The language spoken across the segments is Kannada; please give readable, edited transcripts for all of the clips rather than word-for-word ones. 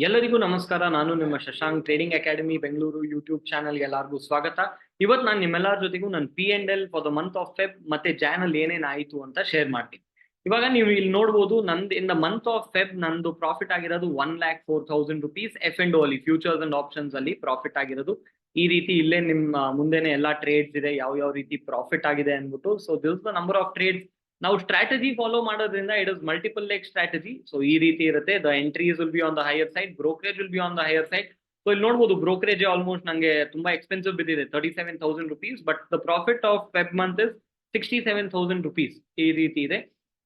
ಎಲ್ಲರಿಗೂ ನಮಸ್ಕಾರ. ನಾನು ನಿಮ್ಮ Shashank. Trading academy Bengaluru YouTube ಚಾನಲ್ಗೆ ಎಲ್ಲರಿಗೂ ಸ್ವಾಗತ. ಇವತ್ತು ನಾನು ನಿಮ್ಮೆಲ್ಲರ ಜೊತೆಗೂ ನನ್ನ P&L for the month of Feb ಮತ್ತೆ ಜಾನ್ ಅಲ್ಲಿ ಏನೇನ್ ಆಯಿತು ಅಂತ ಶೇರ್ ಮಾಡ್ತೀನಿ. ಇವಾಗ ನೀವು ಇಲ್ಲಿ ನೋಡಬಹುದು, ನಂದು in the month of Feb ನಂದು ಪ್ರಾಫಿಟ್ ಆಗಿರೋದು 1,04,000 rupees F&O ಅಲ್ಲಿ, ಫ್ಯೂಚರ್ಸ್ ಅಂಡ್ ಆಪ್ಷನ್ಸ್ ಅಲ್ಲಿ ಪ್ರಾಫಿಟ್ ಆಗಿರೋದು. ಈ ರೀತಿ ಇಲ್ಲೇ ನಿಮ್ಮ ಮುಂದೆನೆ ಎಲ್ಲಾ ಟ್ರೇಡ್ಸ್ ಇದೆ, ಯಾವ ರೀತಿ ಪ್ರಾಫಿಟ್ ಆಗಿದೆ ಅಂದ್ಬಿಟ್ಟು. So this the number of trades. ನಾವು ಸ್ಟ್ರಾಟಜಿ ಫಾಲೋ ಮಾಡೋದ್ರಿಂದ it is multiple leg strategy. So ಈ ರೀತಿ ಇರುತ್ತೆ. The entries will be on the higher side, brokerage will be on the higher side. So ಇಲ್ಲಿ ನೋಡಬಹುದು, ಬ್ರೋಕರೇಜ್ ಆಲ್ಮೋಸ್ಟ್ ನಂಗೆ ತುಂಬಾ ಎಕ್ಸ್ಪೆನ್ಸಿವ್ ಬಿದ್ದಿದೆ, 37,000 rupees. But the profit of Feb month is 67,000 rupees. ಈ ರೀತಿ ಇದೆ.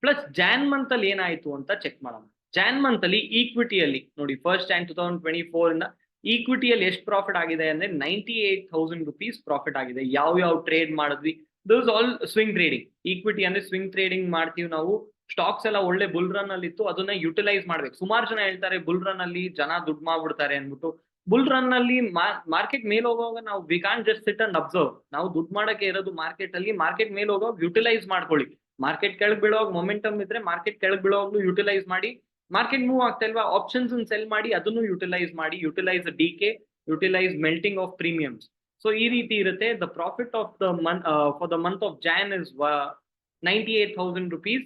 ಪ್ಲಸ್ ಜಾನ್ ಮಂತ್ ಅಲ್ಲಿ ಏನಾಯ್ತು ಅಂತ ಚೆಕ್ ಮಾಡೋಣ. ಜಾನ್ ಮಂತ್ ಅಲ್ಲಿ ಈಕ್ವಿಟಿಯಲ್ಲಿ ನೋಡಿ, 1st Jan 2024 ಇಂದ ಈಕ್ವಿಟಿಯಲ್ಲಿ ಎಷ್ಟು ಪ್ರಾಫಿಟ್ ಆಗಿದೆ ಅಂದ್ರೆ 98,000 rupees ಪ್ರಾಫಿಟ್ ಆಗಿದೆ. ಯಾವ ಟ್ರೇಡ್ ಮಾಡಿದ್ವಿ, this all swing trading. Equity ಅಂದ್ರೆ ಸ್ವಿಂಗ್ ಟ್ರೇಡಿಂಗ್ ಮಾಡ್ತೀವಿ ನಾವು. ಸ್ಟಾಕ್ಸ್ ಎಲ್ಲ ಒಳ್ಳೆ ಬುಲ್ ರನ್ ಅಲ್ಲಿ ಇತ್ತು, ಅದನ್ನ ಯುಟಿಲೈಸ್ ಮಾಡ್ಬೇಕು. ಸುಮಾರು ಜನ ಹೇಳ್ತಾರೆ ಬುಲ್ ರನ್ ಅಲ್ಲಿ ಜನ ದುಡ್ಡು ಮಾಡ್ಬಿಡ್ತಾರೆ ಅಂದ್ಬಿಟ್ಟು. ಬುಲ್ ರನ್ ಅಲ್ಲಿ ಮಾರ್ಕೆಟ್ ಮೇಲ್ ಹೋಗುವಾಗ ನಾವು we can't just sit and observe. ನಾವು ದುಡ್ಡು ಮಾಡಕ್ಕೆ ಇರೋದು ಮಾರ್ಕೆಟ್ ಅಲ್ಲಿ. ಮಾರ್ಕೆಟ್ ಮೇಲ್ ಹೋಗುವಾಗ ಯುಟಿಲೈಸ್ ಮಾಡ್ಕೊಳ್ಳಿ. ಮಾರ್ಕೆಟ್ ಕೆಳಗ್ ಬೀಳೋವಾಗ ಮೊಮೆಂಟಮ್ ಇದ್ರೆ ಮಾರ್ಕೆಟ್ ಕೆಳಗ್ ಬೀಳೋವಾಗ್ಲೂ ಯುಟಿಲೈಸ್ ಮಾಡಿ. ಮಾರ್ಕೆಟ್ ಮೂವ್ ಆಗ್ತಾ ಇಲ್ವಾ, ಆಪ್ಷನ್ಸ್ ಸೆಲ್ ಮಾಡಿ, ಅದನ್ನು ಯುಟಿಲೈಸ್ ಮಾಡಿ. Utilise decay, utilise melting of premiums. So ಈ ರೀತಿ ಇರುತ್ತೆ. The profit of the month for the month of Jan is 98,000 rupees.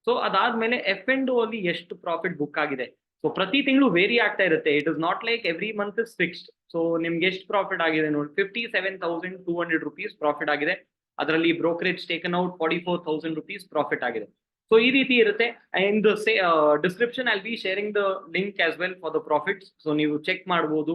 So ಅದಾದ್ಮೇಲೆ F&O ಅಲ್ಲಿ ಎಷ್ಟು ಪ್ರಾಫಿಟ್ ಬುಕ್ ಆಗಿದೆ. ಸೊ ಪ್ರತಿ ತಿಂಗಳು ವೇರಿ ಆಗ್ತಾ ಇರುತ್ತೆ. It is not like every month is fixed. So ನಿಮ್ಗೆ ಎಷ್ಟು ಪ್ರಾಫಿಟ್ ಆಗಿದೆ ನೋಡಿ, 57,200 rupees ಪ್ರಾಫಿಟ್ ಆಗಿದೆ. ಅದರಲ್ಲಿ brokerage taken out 44,000 rupees profit ಆಗಿದೆ. ಸೊ ಈ ರೀತಿ ಇರುತ್ತೆ. In the description I be sharing the link as well for the profits. So ನೀವು ಚೆಕ್ ಮಾಡಬಹುದು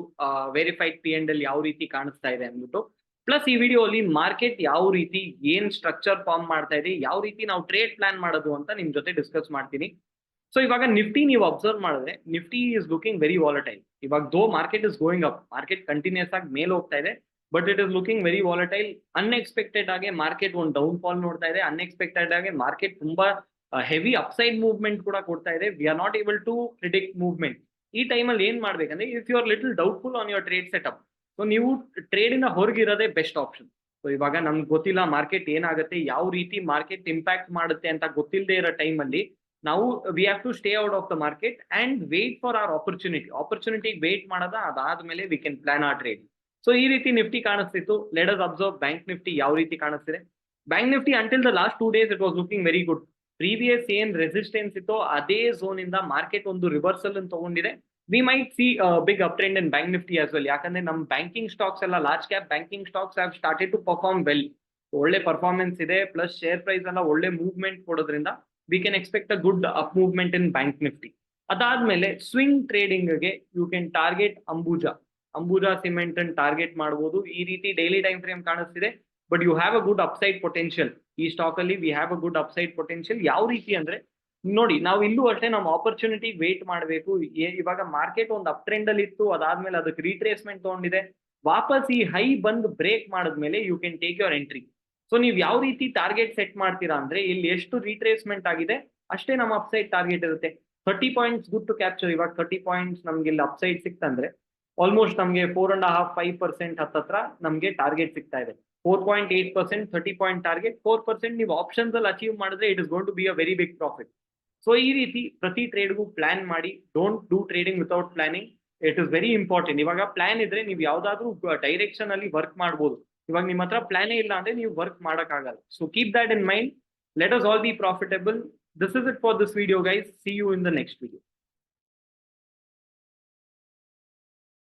ವೆರಿಫೈಡ್ P&L ಯಾವ ರೀತಿ ಕಾಣಿಸ್ತಾ ಇದೆ ಅಂದ್ಬಿಟ್ಟು. ಪ್ಲಸ್ ಈ ವಿಡಿಯೋ ಅಲ್ಲಿ ಮಾರ್ಕೆಟ್ ಯಾವ ರೀತಿ ಏನ್ ಸ್ಟ್ರಕ್ಚರ್ ಫಾರ್ಮ್ ಮಾಡ್ತಾ ಇದೆ, ಯಾವ ರೀತಿ ನಾವು ಟ್ರೇಡ್ ಪ್ಲಾನ್ ಮಾಡೋದು ಅಂತ ನಿಮ್ ಜೊತೆ ಡಿಸ್ಕಸ್ ಮಾಡ್ತೀನಿ. ಸೊ ಇವಾಗ ನಿಫ್ಟಿ ನೀವು ಅಬ್ಸರ್ವ್ ಮಾಡಿದ್ರೆ, Nifty is looking very volatile. ಇವಾಗ though market is going up, market continues ಆಗಿ ಮೇಲ್ ಹೋಗ್ತಾ ಇದೆ, but it is looking very volatile. Unexpected ಆಗಿ ಮಾರ್ಕೆಟ್ ಒಂದು ಡೌನ್ ಫಾಲ್ ನೋಡ್ತಾ ಇದೆ. ಅನ್ಎಕ್ಸ್ಪೆಕ್ಟೆಡ್ ಆಗಿ ಮಾರ್ಕೆಟ್ ತುಂಬಾ ಹೆವಿ ಅಪ್ಸೈಡ್ ಮೂವ್ಮೆಂಟ್ ಕೂಡ ಕೊಡ್ತಾ ಇದೆ. We are not able to predict movement. ಈ ಟೈಮಲ್ಲಿ ಏನ್ ಮಾಡ್ಬೇಕಂದ್ರೆ, if you are little doubtful on your trade setup, so ನೀವು ಟ್ರೇಡ್ ಇಂದ ಹೊರಗಿರೋದೇ ಬೆಸ್ಟ್ ಆಪ್ಷನ್. ಸೊ ಇವಾಗ ನಮ್ಗೆ ಗೊತ್ತಿಲ್ಲ ಮಾರ್ಕೆಟ್ ಏನಾಗುತ್ತೆ, ಯಾವ ರೀತಿ ಮಾರ್ಕೆಟ್ ಇಂಪ್ಯಾಕ್ಟ್ ಮಾಡುತ್ತೆ ಅಂತ ಗೊತ್ತಿಲ್ಲದೆ ಇರೋ ಟೈಮಲ್ಲಿ ನಾವು we have to stay out of the market and wait for our opportunity wait ಮಾಡೋದ. ಅದಾದ್ಮೇಲೆ we can plan our trade. So ಈ ರೀತಿ ನಿಫ್ಟಿ ಕಾಣಿಸ್ತಿತ್ತು. Let us observe bank Nifty ಯಾವ ರೀತಿ ಕಾಣಿಸ್ತಿದೆ. Bank Nifty until the last 2 days it was looking very good. Previous ಏನ್ ರೆಸಿಸ್ಟೆನ್ಸ್ ಇತ್ತೋ ಅದೇ ಝೋನ್ ಇಂದ ಮಾರ್ಕೆಟ್ ಒಂದು ರಿವರ್ಸಲ್ ಅನ್ನು ತಗೊಂಡಿದೆ. We might see big up trend in Bank Nifty as well. ಯಾಕಂದ್ರೆ ನಮ್ಮ ಬ್ಯಾಂಕಿಂಗ್ ಸ್ಟಾಕ್ಸ್ ಎಲ್ಲ, large cap banking stocks have started to perform well. ಒಳ್ಳೆ ಪರ್ಫಾರ್ಮೆನ್ಸ್ ಇದೆ. ಪ್ಲಸ್ ಶೇರ್ ಪ್ರೈಸ್ ಎಲ್ಲ ಒಳ್ಳೆ ಮೂವ್ಮೆಂಟ್ ಕೊಡೋದ್ರಿಂದ we can expect a good up movement in Bank Nifty. ಅದಾದ್ಮೇಲೆ ಸ್ವಿಂಗ್ ಟ್ರೇಡಿಂಗ್ ಗೆ you can target Ambuja Cement ಅನ್ನು ಟಾರ್ಗೆಟ್ ಮಾಡಬಹುದು. ಈ ರೀತಿ ಡೈಲಿ ಟೈಮ್ ಫ್ರೇಮ್ ಕಾಣಿಸ್ತಿದೆ. But you have a good upside potential. ಈ ಸ್ಟಾಕ್ ಅಲ್ಲಿ we have a good upside potential. ಯಾವ ರೀತಿ ಅಂದ್ರೆ ನೋಡಿ, ನಾವು ಇಲ್ಲೂ ಅಷ್ಟೇ ನಮ್ಮ ಆಪರ್ಚುನಿಟಿ ವೇಟ್ ಮಾಡಬೇಕು. ಇವಾಗ ಮಾರ್ಕೆಟ್ ಒಂದು ಅಪ್ ಟ್ರೆಂಡ್ ಅಲ್ಲಿ ಇತ್ತು, ಅದಾದ್ಮೇಲೆ ಅದಕ್ಕೆ ರೀಟ್ರೇಸ್ಮೆಂಟ್ ತಗೊಂಡಿದೆ. ವಾಪಸ್ ಈ ಹೈ ಬಂದು ಬ್ರೇಕ್ ಮಾಡಿದ್ಮೇಲೆ you can take your entry. So ನೀವು ಯಾವ ರೀತಿ ಟಾರ್ಗೆಟ್ ಸೆಟ್ ಮಾಡ್ತೀರಾ ಅಂದ್ರೆ, ಇಲ್ಲಿ ಎಷ್ಟು ರೀಟ್ರೇಸ್ಮೆಂಟ್ ಆಗಿದೆ ಅಷ್ಟೇ ನಮ್ಮ ಅಪ್ಸೈಡ್ ಟಾರ್ಗೆಟ್ ಇರುತ್ತೆ. 30 points ಗುಡ್ ಟು ಕ್ಯಾಪ್ಚರ್. ಇವಾಗ 30 points ನಮ್ಗೆ ಇಲ್ಲಿ ಅಪ್ಸೈಡ್ ಸಿಕ್ತಂದ್ರೆ ಆಲ್ಮೋಸ್ಟ್ ನಮ್ಗೆ 4.5-5% ಹತ್ತತ್ರ ನಮ್ಗೆ ಟಾರ್ಗೆಟ್ ಸಿಗ್ತಾ ಇದೆ. 4.8%, 30 point ಟಾರ್ಗೆಟ್, 4% ನೀವು ಆಪ್ಷನ್ಸ್ ಅಲ್ಲಿ ಅಚೀವ್ ಮಾಡಿದ್ರೆ it is going to be a very big profit. So ಈ ರೀತಿ ಪ್ರತಿ ಟ್ರೇಡ್ಗೂ ಪ್ಲಾನ್ ಮಾಡಿ. Don't do trading without planning. It is very important. ಇವಾಗ ಪ್ಲಾನ್ ಇದ್ರೆ ನೀವು ಯಾವ್ದಾದ್ರು ಡೈರೆಕ್ಷನ್ ಅಲ್ಲಿ ವರ್ಕ್ ಮಾಡ್ಬೋದು. ಇವಾಗ ನಿಮ್ಮ ಹತ್ರ ಪ್ಲಾನೇ ಇಲ್ಲ ಅಂದ್ರೆ ನೀವು ವರ್ಕ್ ಮಾಡಕ್ಕಾಗಲ್ಲ. So keep that in mind. Let us all B profitable. This is it for this video, guys. See you in the next video.